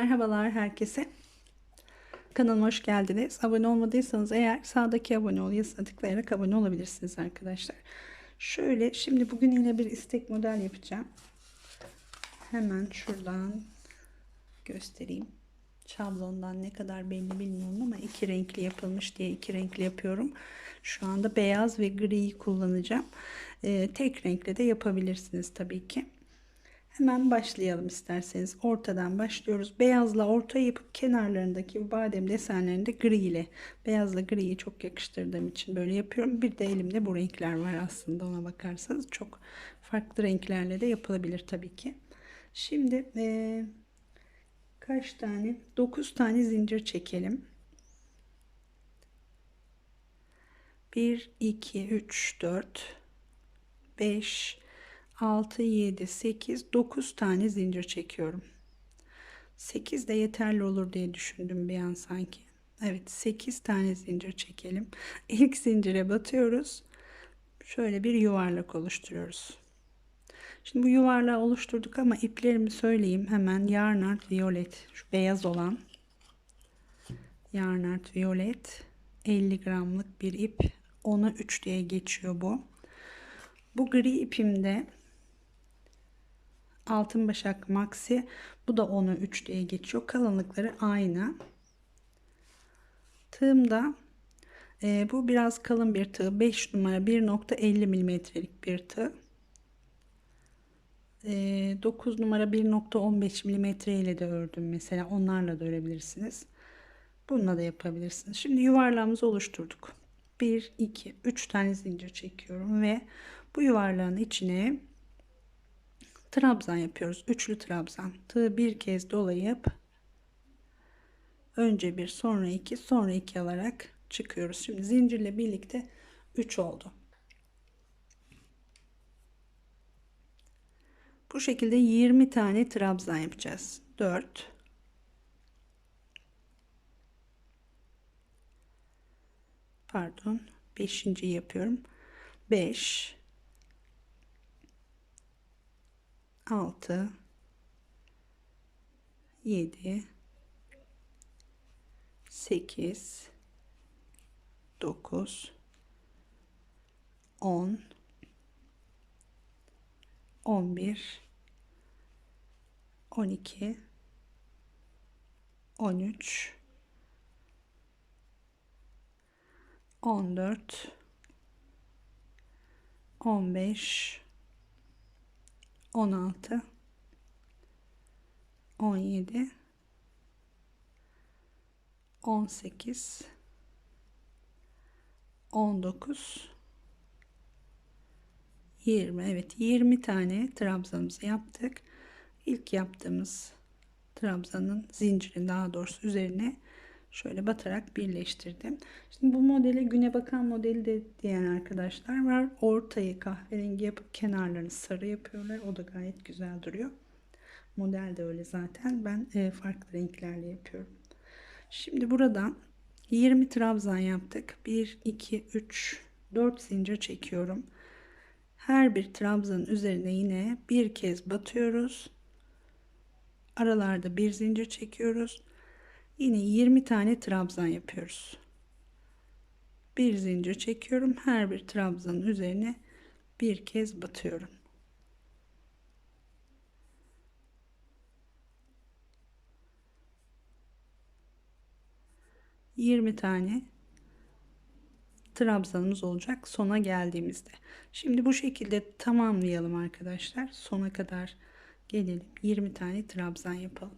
Merhabalar herkese. Kanalıma hoş geldiniz. Abone olmadıysanız eğer sağdaki abone ol yazısına tıklayarak abone olabilirsiniz arkadaşlar. Şöyle şimdi bugün yine bir istek model yapacağım. Hemen şuradan göstereyim. Şablondan ne kadar belli bilmiyorum ama iki renkli yapılmış diye iki renkli yapıyorum. Şu anda beyaz ve griyi kullanacağım. Tek renkle de yapabilirsiniz tabii ki. Hemen başlayalım isterseniz. Ortadan başlıyoruz. Beyazla orta yapıp kenarlarındaki badem desenlerini de gri ile. Beyazla griyi çok yakıştırdığım için böyle yapıyorum. Bir de elimde bu renkler var aslında, ona bakarsanız. Çok farklı renklerle de yapılabilir tabii ki. Şimdi kaç tane? 9 tane zincir çekelim. 1, 2, 3, 4, 5, 6, 7, 8, 9 tane zincir çekiyorum. 8 de yeterli olur diye düşündüm bir an sanki. Evet, 8 tane zincir çekelim. İlk zincire batıyoruz. Şöyle bir yuvarlak oluşturuyoruz. Şimdi bu yuvarlağı oluşturduk ama iplerimi söyleyeyim hemen. Yarnart Violet, şu beyaz olan Yarnart Violet, 50 gramlık bir ip. 10'a 3 diye geçiyor bu. Bu gri ipimde Altın Başak Maxi, bu da 10'a 3 diye geçiyor. Kalınlıkları aynı. Tığımda bu biraz kalın bir tığ. 5 numara 1.50 milimetrelik bir tığ. 9 numara 1.15 milimetre ile de ördüm mesela. Onlarla da örebilirsiniz. Bununla da yapabilirsiniz. Şimdi yuvarlağımızı oluşturduk. 1, 2, 3 tane zincir çekiyorum ve bu yuvarlağın içine trabzan yapıyoruz. Üçlü trabzan. Tığı bir kez dolayıp önce bir, sonra iki, sonra iki alarak çıkıyoruz. Şimdi zincirle birlikte 3 oldu. Bu şekilde 20 tane trabzan yapacağız. 4, pardon, 5. yapıyorum. 5, 6, 7, 8, 9, 10, 11, 12, 13, 14, 15, 16, 17, 18, 19, 20. Evet, 20 tane trabzanımızı yaptık. İlk yaptığımız trabzanın zincirin, daha doğrusu üzerine şöyle batarak birleştirdim. Şimdi bu modele güne bakan modeli de diyen arkadaşlar var. Ortayı kahverengi yapıp kenarlarını sarı yapıyorlar. O da gayet güzel duruyor. Model de öyle zaten. Ben farklı renklerle yapıyorum. Şimdi buradan 20 trabzan yaptık. 1, 2, 3, 4 zincir çekiyorum. Her bir trabzanın üzerine yine bir kez batıyoruz. Aralarda bir zincir çekiyoruz. Yine 20 tane trabzan yapıyoruz. Bir zincir çekiyorum. Her bir trabzanın üzerine bir kez batıyorum. Yirmi tane trabzanımız olacak sona geldiğimizde. Şimdi bu şekilde tamamlayalım arkadaşlar. Sona kadar gelelim. 20 tane trabzan yapalım.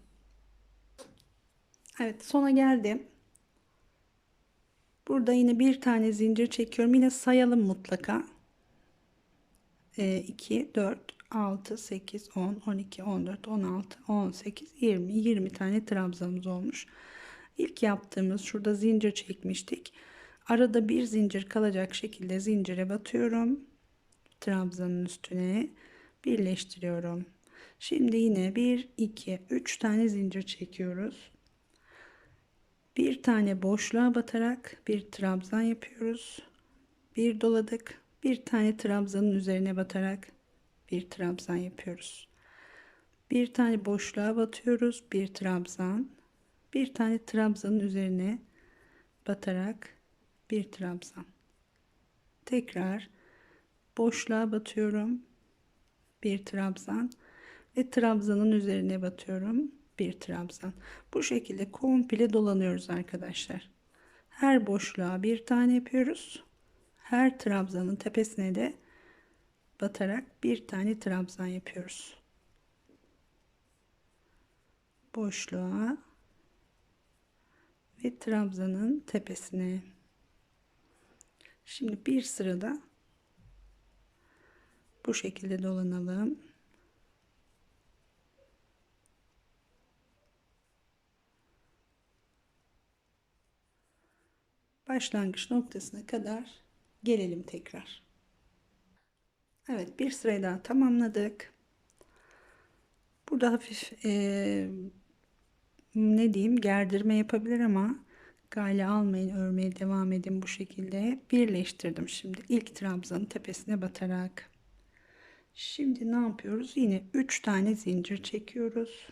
Evet, sona geldim. Burada yine bir tane zincir çekiyorum. Yine sayalım mutlaka. 2, 4, 6, 8, 10, 12, 14, 16, 18, 20. 20 tane trabzanımız olmuş. İlk yaptığımız, şurada zincir çekmiştik. Arada bir zincir kalacak şekilde zincire batıyorum. Trabzanın üstüne birleştiriyorum. Şimdi yine 1, 2, 3 tane zincir çekiyoruz. Bir tane boşluğa batarak bir trabzan yapıyoruz. Bir doladık. Bir tane trabzanın üzerine batarak bir trabzan yapıyoruz. Bir tane boşluğa batıyoruz. Bir trabzan. Bir tane trabzanın üzerine batarak bir trabzan. Tekrar boşluğa batıyorum. Bir trabzan ve trabzanın üzerine batıyorum. Bir trabzan. Bu şekilde komple dolanıyoruz arkadaşlar. Her boşluğa bir tane yapıyoruz. Her trabzanın tepesine de batarak bir tane trabzan yapıyoruz. Boşluğa ve trabzanın tepesine. Şimdi bir sırada bu şekilde dolanalım. Başlangıç noktasına kadar gelelim tekrar. Evet, bir sırayı daha tamamladık. Burada hafif ne diyeyim, gerdirme yapabilir ama gale almayın, örmeye devam edin. Bu şekilde birleştirdim. Şimdi ilk trabzanın tepesine batarak. Şimdi ne yapıyoruz? Yine 3 tane zincir çekiyoruz.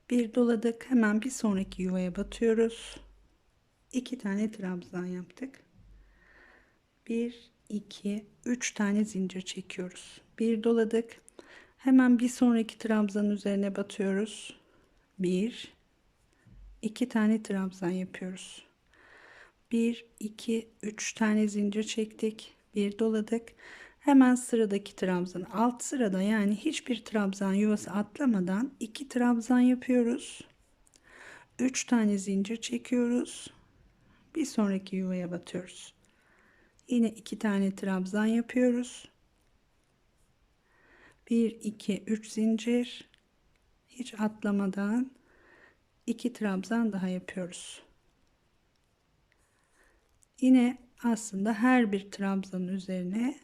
Bir doladık, hemen bir sonraki yuvaya batıyoruz. 2 tane trabzan yaptık. 1 2 3 tane zincir çekiyoruz. Bir doladık, hemen bir sonraki trabzanın üzerine batıyoruz. 1 2 tane trabzan yapıyoruz. 1 2 3 tane zincir çektik, bir doladık, hemen sıradaki trabzan, alt sırada yani hiçbir trabzan yuvası atlamadan 2 trabzan yapıyoruz. 3 tane zincir çekiyoruz, bir sonraki yuvaya batıyoruz. Yine 2 tane trabzan yapıyoruz. 1 2 3 zincir, hiç atlamadan 2 trabzan daha yapıyoruz. Yine aslında her bir trabzanın üzerine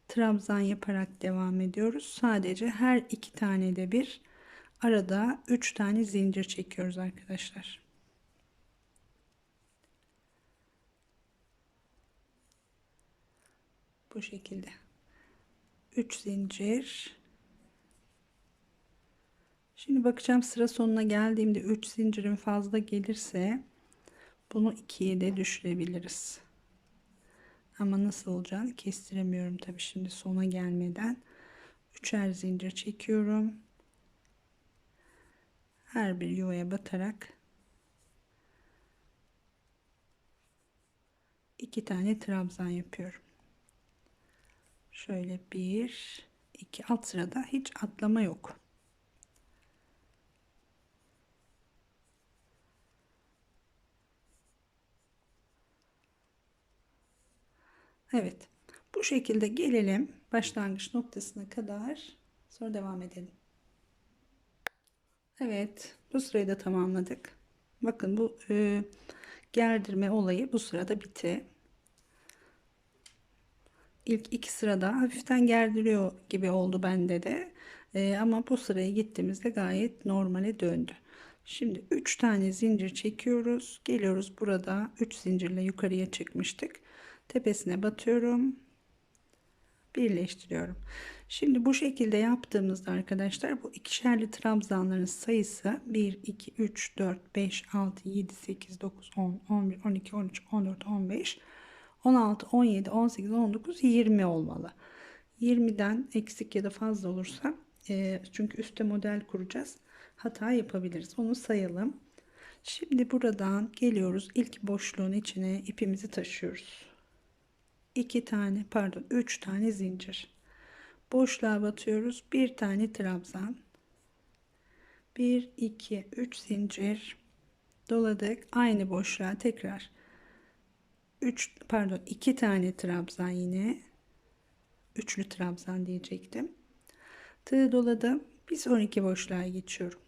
trabzan yaparak devam ediyoruz. Sadece her iki tane de bir arada 3 tane zincir çekiyoruz arkadaşlar. Bu şekilde 3 zincir. Şimdi bakacağım, sıra sonuna geldiğimde 3 zincirin fazla gelirse bunu 2'ye de düşürebiliriz. Ama nasıl olacağını kestiremiyorum tabii şimdi sona gelmeden. 3'er zincir çekiyorum. Her bir yuvaya batarak 2 tane trabzan yapıyorum. Şöyle 1 2, alt sırada hiç atlama yok. Evet, bu şekilde gelelim başlangıç noktasına kadar, sonra devam edelim. Evet, bu sırayı da tamamladık. Bakın bu gerdirme olayı bu sırada bitti. İlk iki sırada hafiften gerdiriyor gibi oldu bende de. Ama bu sıraya gittiğimizde gayet normale döndü. Şimdi 3 tane zincir çekiyoruz. Geliyoruz, burada 3 zincirle yukarıya çıkmıştık. Tepesine batıyorum. Birleştiriyorum. Şimdi bu şekilde yaptığımızda arkadaşlar bu ikişerli trabzanların sayısı 1 2 3 4 5 6 7 8 9 10 11 12 13 14 15 16 17 18 19 20 olmalı. 20'den eksik ya da fazla olursa çünkü üstte model kuracağız, hata yapabiliriz. Onu sayalım. Şimdi buradan geliyoruz, ilk boşluğun içine ipimizi taşıyoruz. 2 tane, pardon, 3 tane zincir, boşluğa batıyoruz, bir tane trabzan, 1 2 3 zincir doladık, aynı boşluğa tekrar 2 tane trabzan, yine üçlü trabzan diyecektim, tığ doladım, bir sonraki boşluğa geçiyorum,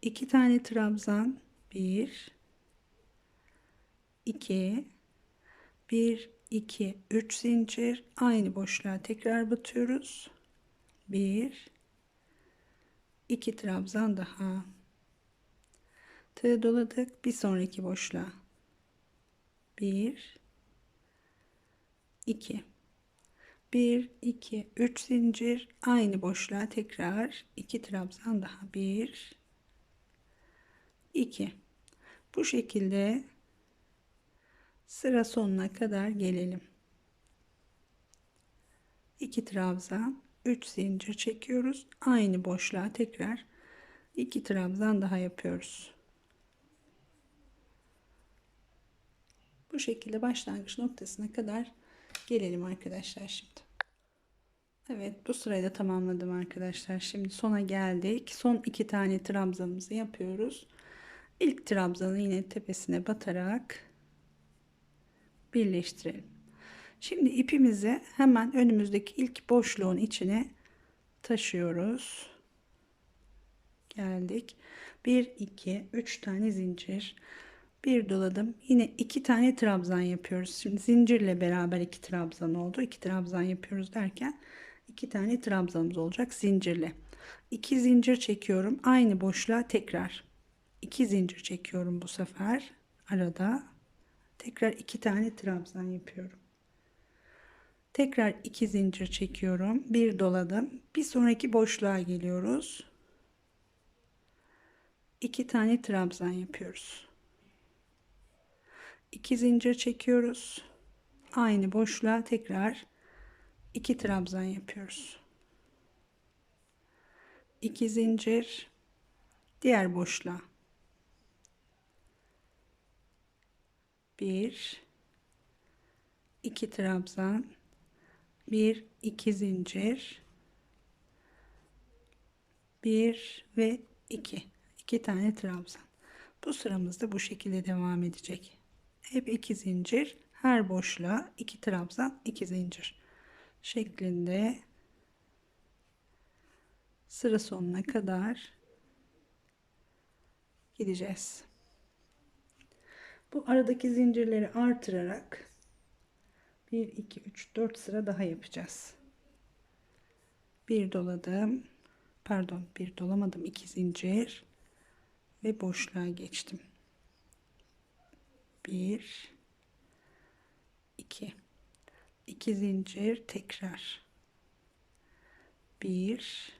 2 tane trabzan, 1 2 1 2 3 zincir, aynı boşluğa tekrar batıyoruz, 1 2 trabzan daha, tığ doladık, bir sonraki boşluğa 1 2 1 2 3 zincir, aynı boşluğa tekrar 2 trabzan daha, 1 2. Bu şekilde sıra sonuna kadar gelelim. 2 trabzan, 3 zincir çekiyoruz, aynı boşluğa tekrar 2 trabzan daha yapıyoruz. Bu şekilde başlangıç noktasına kadar gelelim arkadaşlar şimdi. Evet, bu sırayı da tamamladım arkadaşlar. Şimdi sona geldik. Son 2 tane trabzanımızı yapıyoruz. İlk trabzanı yine tepesine batarak birleştirelim. Şimdi ipimizi hemen önümüzdeki ilk boşluğun içine taşıyoruz. Geldik. 1 2 3 tane zincir. Bir doladım. Yine 2 tane trabzan yapıyoruz. Şimdi zincirle beraber 2 trabzan oldu. 2 trabzan yapıyoruz derken 2 tane trabzanımız olacak zincirle. 2 zincir çekiyorum. Aynı boşluğa tekrar 2 zincir çekiyorum bu sefer. Arada tekrar 2 tane trabzan yapıyorum. Tekrar 2 zincir çekiyorum. Bir doladım. Bir sonraki boşluğa geliyoruz. 2 tane trabzan yapıyoruz. 2 zincir çekiyoruz. Aynı boşluğa tekrar 2 trabzan yapıyoruz. 2 zincir, diğer boşluğa 1 2 trabzan, 1 2 zincir, 1 ve 2 tane trabzan. Bu sıramız da bu şekilde devam edecek. Hep 2 zincir, her boşluğa 2 trabzan, 2 zincir şeklinde sıra sonuna kadar gideceğiz. Bu aradaki zincirleri artırarak 1 2 3 4 sıra daha yapacağız. Bir doladım. Pardon, bir dolamadım. 2 zincir ve boşluğa geçtim. 1 2 2 zincir, tekrar 1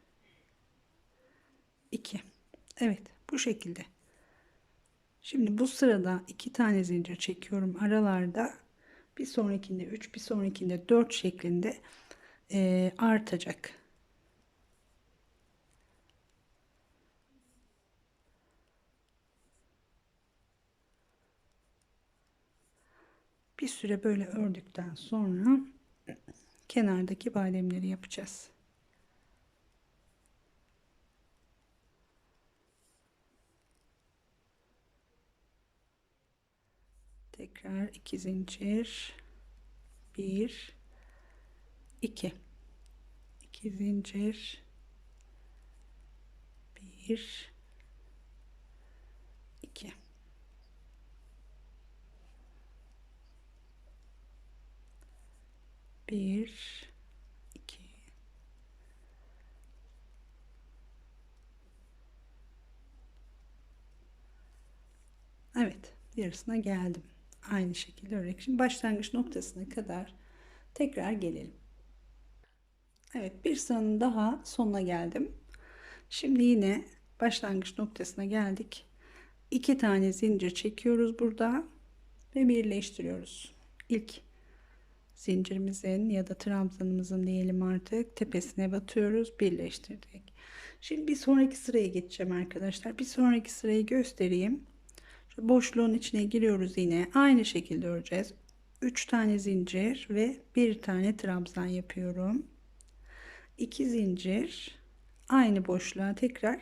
2. Evet, bu şekilde. Şimdi bu sırada 2 tane zincir çekiyorum aralarda. Bir sonrakinde 3, bir sonrakinde 4 şeklinde artacak. Bir süre böyle ördükten sonra kenardaki bademleri yapacağız. Tekrar 2 zincir, 1 2 2 zincir, 1 2 1 2 Evet, yarısına geldim. Aynı şekilde örerek şimdi başlangıç noktasına kadar tekrar gelelim. Evet, bir sıranın daha sonuna geldim. Şimdi yine başlangıç noktasına geldik. 2 tane zincir çekiyoruz burada ve birleştiriyoruz. İlk zincirimizin ya da trabzanımızın diyelim artık tepesine batıyoruz, birleştirdik. Şimdi bir sonraki sıraya geçeceğim arkadaşlar. Bir sonraki sırayı göstereyim. Şu boşluğun içine giriyoruz, yine aynı şekilde öreceğiz. 3 tane zincir ve bir tane trabzan yapıyorum. 2 zincir, aynı boşluğa tekrar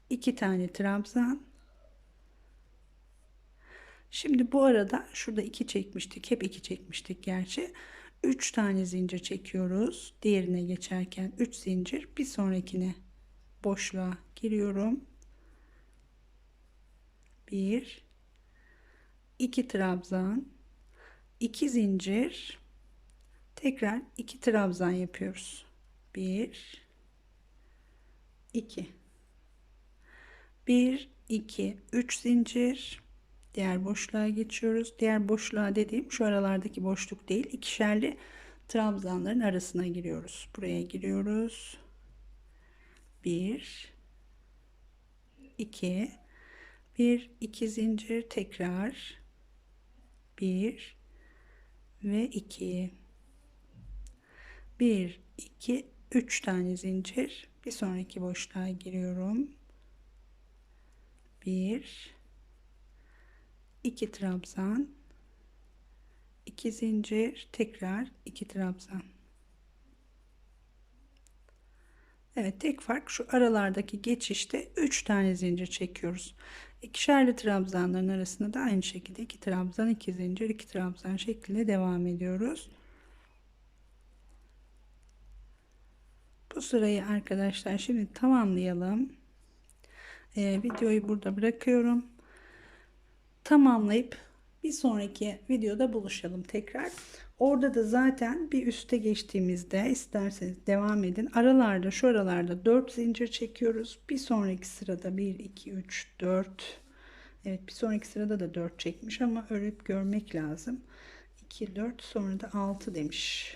2 tane trabzan. Şimdi bu arada şurada 2 çekmiştik. Hep 2 çekmiştik gerçi. 3 tane zincir çekiyoruz. Diğerine geçerken 3 zincir. Bir sonrakine boşluğa giriyorum. 1 2 trabzan, 2 zincir, tekrar 2 trabzan yapıyoruz. 1 2 1 2 3 zincir, diğer boşluğa geçiyoruz. Diğer boşluğa dediğim şu aralardaki boşluk değil, ikişerli trabzanların arasına giriyoruz. Buraya giriyoruz. 1 2 1 2 zincir, tekrar 1 ve 2, 1 2 3 tane zincir, bir sonraki boşluğa giriyorum. 1 2 trabzan, 2 zincir, tekrar 2 trabzan. Evet, tek fark şu aralardaki geçişte 3 tane zincir çekiyoruz. İkişerli trabzanların arasında da aynı şekilde 2 trabzan, 2 zincir, 2 trabzan şeklinde devam ediyoruz. Bu sırayı arkadaşlar şimdi tamamlayalım. Videoyu burada bırakıyorum. Tamamlayıp bir sonraki videoda buluşalım tekrar. Orada da zaten bir üste geçtiğimizde isterseniz devam edin. Aralarda, şu aralarda 4 zincir çekiyoruz. Bir sonraki sırada 1 2 3 4. Evet, bir sonraki sırada da 4 çekmiş ama örüp görmek lazım. 2 4, sonra da 6 demiş.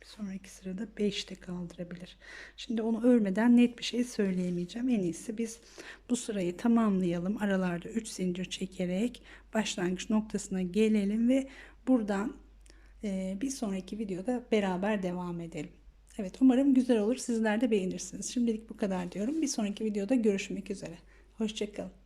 Bir sonraki sırada 5 de kaldırabilir. Şimdi onu örmeden net bir şey söyleyemeyeceğim. En iyisi biz bu sırayı tamamlayalım. Aralarda 3 zincir çekerek başlangıç noktasına gelelim ve buradan bir sonraki videoda beraber devam edelim. Evet, umarım güzel olur. Sizler de beğenirsiniz. Şimdilik bu kadar diyorum. Bir sonraki videoda görüşmek üzere. Hoşça kalın.